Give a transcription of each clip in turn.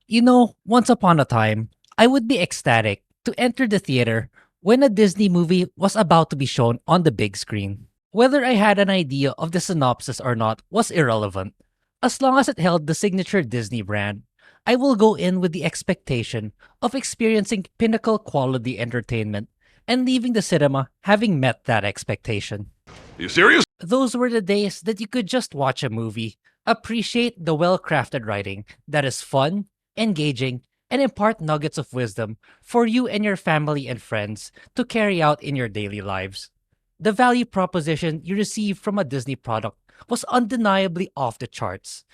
You know, once upon a time, I would be ecstatic to enter the theater when a Disney movie was about to be shown on the big screen. Whether I had an idea of the synopsis or not was irrelevant. As long as it held the signature Disney brand, I will go in with the expectation of experiencing pinnacle quality entertainment and leaving the cinema having met that expectation. You serious? Those were the days that you could just watch a movie, appreciate the well crafted writing that is fun, engaging, and impart nuggets of wisdom for you and your family and friends to carry out in your daily lives. The value proposition you receive from a Disney product was undeniably off the charts.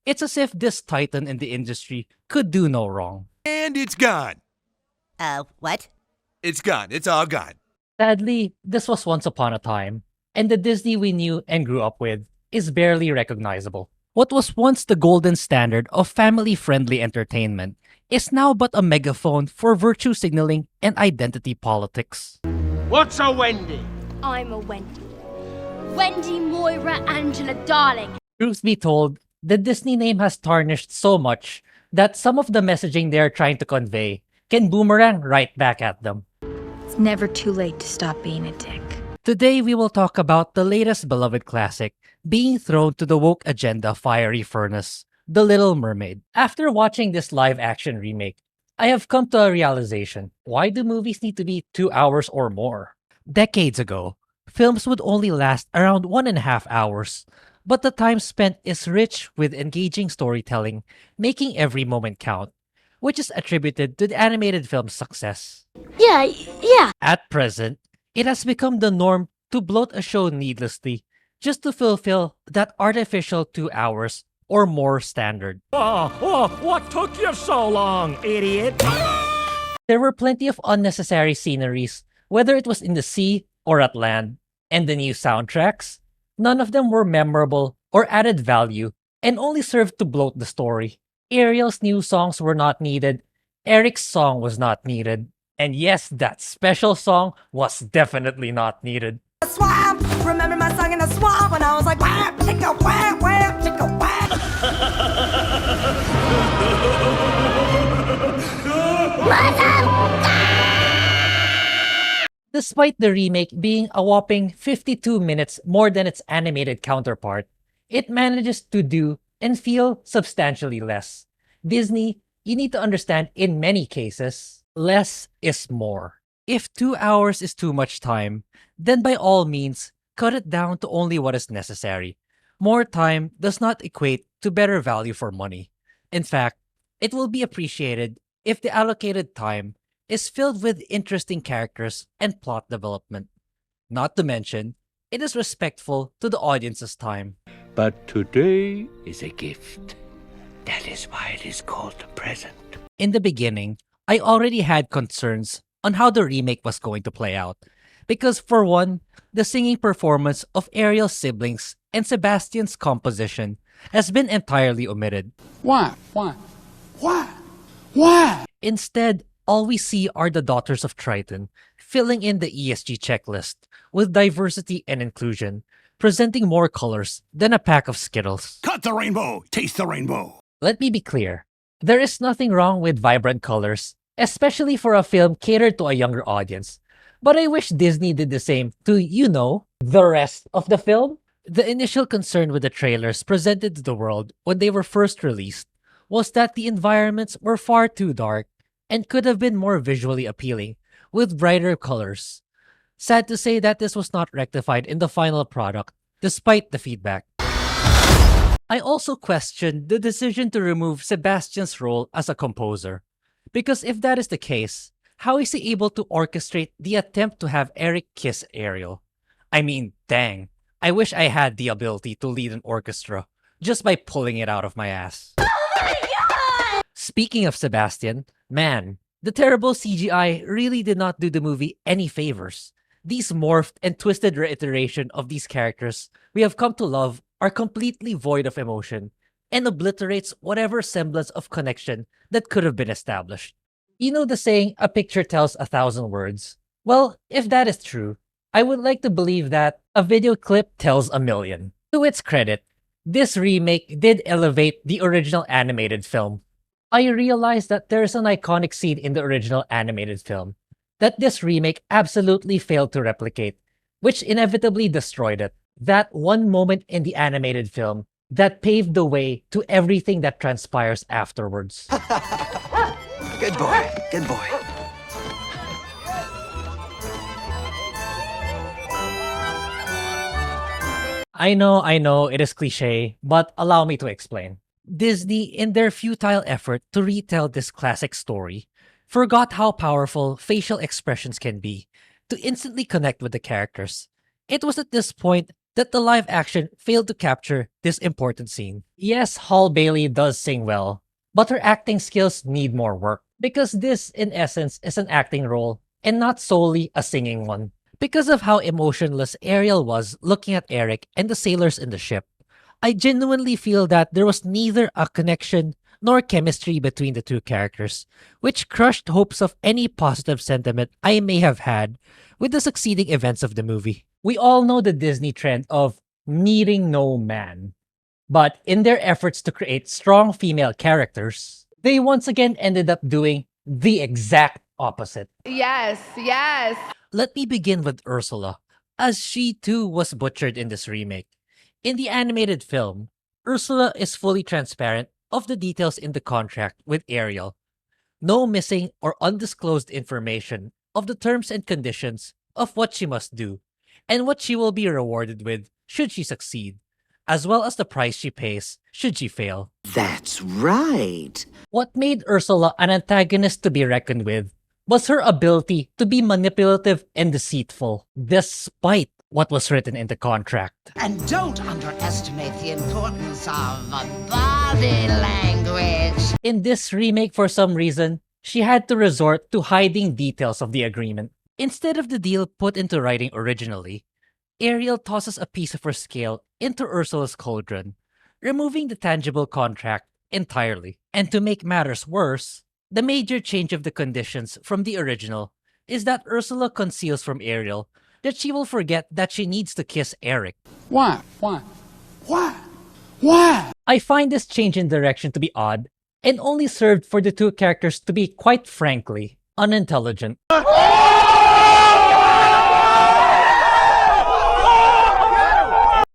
It's as if this titan in the industry could do no wrong. And it's gone. What? It's gone. It's all gone. Sadly, this was once upon a time, and the Disney we knew and grew up with is barely recognizable. What was once the golden standard of family-friendly entertainment is now but a megaphone for virtue signaling and identity politics. What's a Wendy? I'm a Wendy. Wendy Moira Angela Darling. Truth be told, the Disney name has tarnished so much that some of the messaging they are trying to convey can boomerang right back at them. It's never too late to stop being a dick. Today, we will talk about the latest beloved classic being thrown to the woke agenda fiery furnace, The Little Mermaid. After watching this live-action remake, I have come to a realization. Why do movies need to be 2 hours or more? Decades ago, films would only last around 1.5 hours, but the time spent is rich with engaging storytelling, making every moment count, which is attributed to the animated film's success. Yeah. At present, it has become the norm to bloat a show needlessly just to fulfill that artificial 2 hours or more standard. What took you so long, idiot? There were plenty of unnecessary sceneries, whether it was in the sea or at land, and the new soundtracks. None of them were memorable or added value and only served to bloat the story. Ariel's new songs were not needed. Eric's song was not needed. And yes, that special song was definitely not needed. Swamp! Remember my song in the swamp when I was like, wham, chicka, wham, wham, chicka, wham. Despite the remake being a whopping 52 minutes more than its animated counterpart, it manages to do and feel substantially less. Disney, you need to understand in many cases, less is more. If 2 hours is too much time, then by all means, cut it down to only what is necessary. More time does not equate to better value for money. In fact, it will be appreciated if the allocated time is filled with interesting characters and plot development. Not to mention, it is respectful to the audience's time. But today is a gift. That is why it is called a present. In the beginning, I already had concerns on how the remake was going to play out. Because for one, the singing performance of Ariel's siblings and Sebastian's composition has been entirely omitted. Why? Why? Instead, all we see are the daughters of Triton filling in the ESG checklist with diversity and inclusion, presenting more colors than a pack of Skittles. Cut the rainbow. Taste the rainbow. Let me be clear. There is nothing wrong with vibrant colors, especially for a film catered to a younger audience. But I wish Disney did the same to, the rest of the film. The initial concern with the trailers presented to the world when they were first released was that the environments were far too dark and could have been more visually appealing with brighter colors. Sad to say that this was not rectified in the final product, despite the feedback. I also questioned the decision to remove Sebastian's role as a composer. Because if that is the case, how is he able to orchestrate the attempt to have Eric kiss Ariel? I mean, dang, I wish I had the ability to lead an orchestra just by pulling it out of my ass. Speaking of Sebastian, man, the terrible CGI really did not do the movie any favors. These morphed and twisted reiteration of these characters we have come to love are completely void of emotion and obliterates whatever semblance of connection that could have been established. You know the saying, a picture tells 1,000 words? Well, if that is true, I would like to believe that a video clip tells 1,000,000. To its credit, this remake did elevate the original animated film. I realized that there's an iconic scene in the original animated film that this remake absolutely failed to replicate, which inevitably destroyed it. That one moment in the animated film that paved the way to everything that transpires afterwards. Good boy, good boy. I know, it is cliche, but allow me to explain. Disney, in their futile effort to retell this classic story, forgot how powerful facial expressions can be to instantly connect with the characters. It was at this point that the live action failed to capture this important scene. Yes, Hall Bailey does sing well, but her acting skills need more work because this, in essence, is an acting role and not solely a singing one. Because of how emotionless Ariel was looking at Eric and the sailors in the ship, I genuinely feel that there was neither a connection nor chemistry between the two characters, which crushed hopes of any positive sentiment I may have had with the succeeding events of the movie. We all know the Disney trend of needing no man, but in their efforts to create strong female characters, they once again ended up doing the exact opposite. Yes, yes. Let me begin with Ursula, as she too was butchered in this remake. In the animated film, Ursula is fully transparent of the details in the contract with Ariel. No missing or undisclosed information of the terms and conditions of what she must do, and what she will be rewarded with should she succeed, as well as the price she pays should she fail. That's right. What made Ursula an antagonist to be reckoned with was her ability to be manipulative and deceitful, despite what was written in the contract. And don't underestimate the importance of body language. In this remake, for some reason, she had to resort to hiding details of the agreement. Instead of the deal put into writing originally, Ariel tosses a piece of her scale into Ursula's cauldron, removing the tangible contract entirely. And to make matters worse, the major change of the conditions from the original is that Ursula conceals from Ariel that she will forget that she needs to kiss Eric. Why? Why? Why? Why? I find this change in direction to be odd and only served for the two characters to be, quite frankly, unintelligent.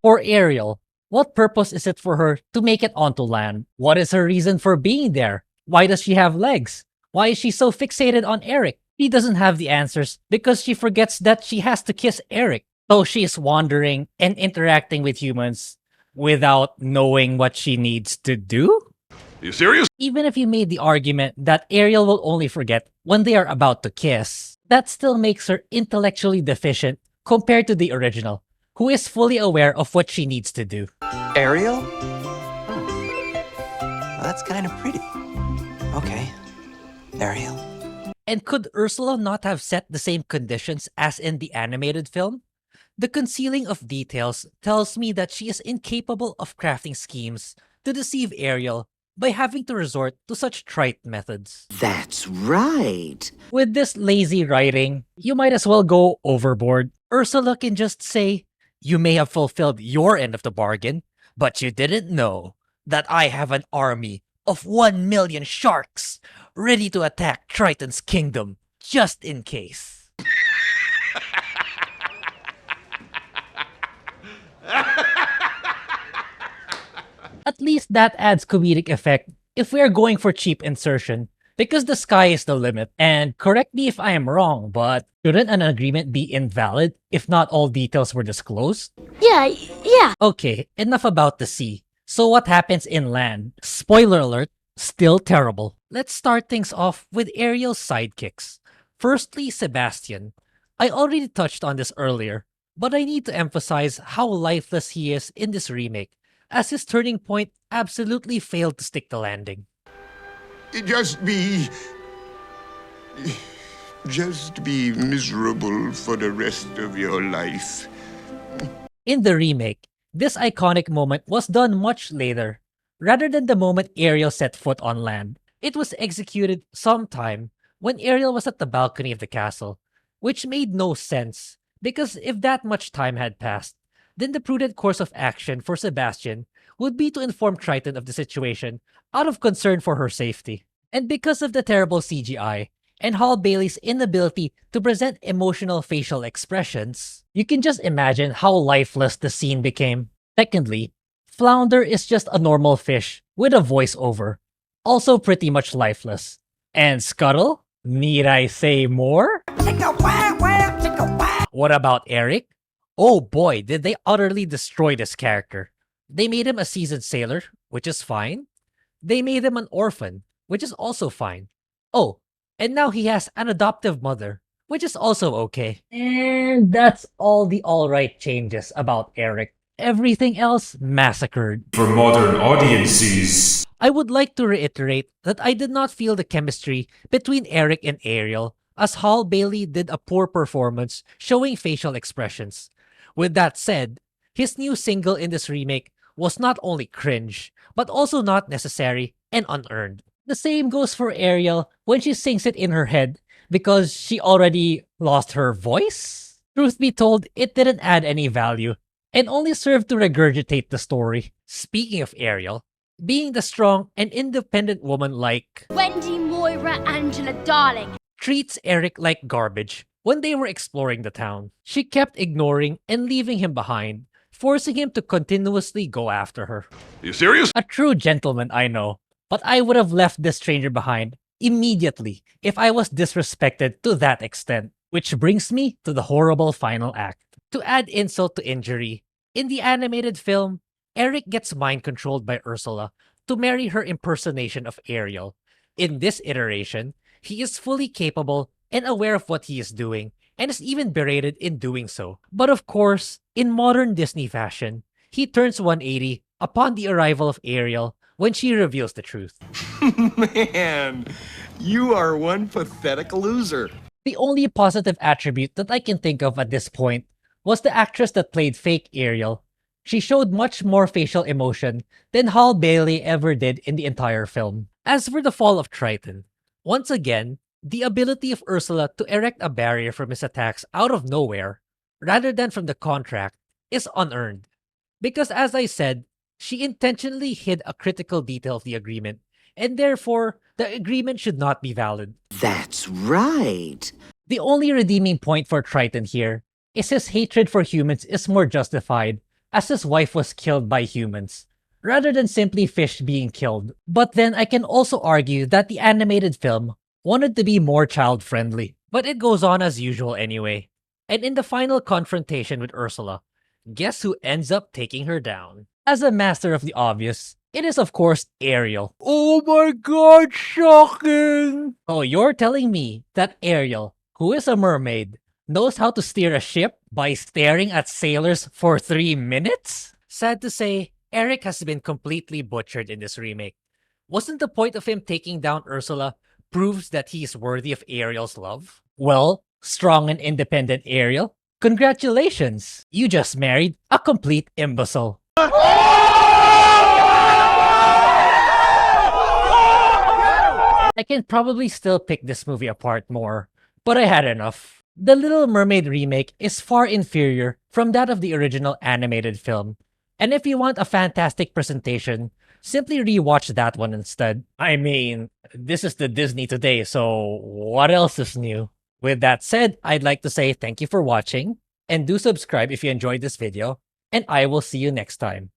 For Ariel, what purpose is it for her to make it onto land? What is her reason for being there? Why does she have legs? Why is she so fixated on Eric? She doesn't have the answers because she forgets that she has to kiss Eric. So she is wandering and interacting with humans without knowing what she needs to do? You serious? Even if you made the argument that Ariel will only forget when they are about to kiss, that still makes her intellectually deficient compared to the original, who is fully aware of what she needs to do. Ariel? Oh. Well, that's kind of pretty. Okay. Ariel. And could Ursula not have set the same conditions as in the animated film? The concealing of details tells me that she is incapable of crafting schemes to deceive Ariel by having to resort to such trite methods. That's right. With this lazy writing, you might as well go overboard. Ursula can just say, "You may have fulfilled your end of the bargain, but you didn't know that I have an army of 1 million sharks ready to attack Triton's kingdom, just in case." At least that adds comedic effect if we are going for cheap insertion, because the sky is the limit. And correct me if I am wrong, but shouldn't an agreement be invalid if not all details were disclosed? Yeah. Okay, enough about the sea. So what happens in land? Spoiler alert, still terrible. Let's start things off with Ariel's sidekicks. Firstly, Sebastian. I already touched on this earlier, but I need to emphasize how lifeless he is in this remake, as his turning point absolutely failed to stick the landing. Just be miserable for the rest of your life. In the remake, this iconic moment was done much later. Rather than the moment Ariel set foot on land, it was executed sometime when Ariel was at the balcony of the castle, which made no sense, because if that much time had passed, then the prudent course of action for Sebastian would be to inform Triton of the situation out of concern for her safety. And because of the terrible CGI and Hall Bailey's inability to present emotional facial expressions, you can just imagine how lifeless the scene became. Secondly, Flounder is just a normal fish with a voiceover, also pretty much lifeless. And Scuttle? Need I say more? What about Eric? Oh boy, did they utterly destroy this character. They made him a seasoned sailor, which is fine. They made him an orphan, which is also fine. Oh, and now he has an adoptive mother, which is also okay. And that's all the alright changes about Eric. Everything else massacred. For modern audiences, I would like to reiterate that I did not feel the chemistry between Eric and Ariel, as Hall Bailey did a poor performance showing facial expressions. With that said, his new single in this remake was not only cringe, but also not necessary and unearned. The same goes for Ariel when she sings it in her head because she already lost her voice. Truth be told, it didn't add any value and only served to regurgitate the story. Speaking of Ariel, being the strong and independent woman like Wendy, Moira, Angela, darling, treats Eric like garbage when they were exploring the town. She kept ignoring and leaving him behind, forcing him to continuously go after her. You serious? A true gentleman, I know, but I would have left this stranger behind immediately if I was disrespected to that extent. Which brings me to the horrible final act. To add insult to injury, in the animated film, Eric gets mind-controlled by Ursula to marry her impersonation of Ariel. In this iteration, he is fully capable and aware of what he is doing, and is even berated in doing so. But of course, in modern Disney fashion, he turns 180 upon the arrival of Ariel when she reveals the truth. Man, you are one pathetic loser. The only positive attribute that I can think of at this point was the actress that played fake Ariel. She showed much more facial emotion than Hall Bailey ever did in the entire film. As for the fall of Triton, once again, the ability of Ursula to erect a barrier from his attacks out of nowhere, rather than from the contract, is unearned. Because as I said, she intentionally hid a critical detail of the agreement, and therefore, the agreement should not be valid. That's right. The only redeeming point for Triton here is his hatred for humans is more justified, as his wife was killed by humans, rather than simply fish being killed. But then I can also argue that the animated film wanted to be more child-friendly. But it goes on as usual anyway. And in the final confrontation with Ursula, guess who ends up taking her down? As a master of the obvious, it is of course Ariel. Oh my god, shocking! So you're telling me that Ariel, who is a mermaid, knows how to steer a ship by staring at sailors for 3 minutes? Sad to say, Eric has been completely butchered in this remake. Wasn't the point of him taking down Ursula proves that he is worthy of Ariel's love? Well, strong and independent Ariel, congratulations! You just married a complete imbecile. I can probably still pick this movie apart more, but I had enough. The Little Mermaid remake is far inferior from that of the original animated film. And if you want a fantastic presentation, simply rewatch that one instead. I mean, this is the Disney today, so what else is new? With that said, I'd like to say thank you for watching, and do subscribe if you enjoyed this video, and I will see you next time.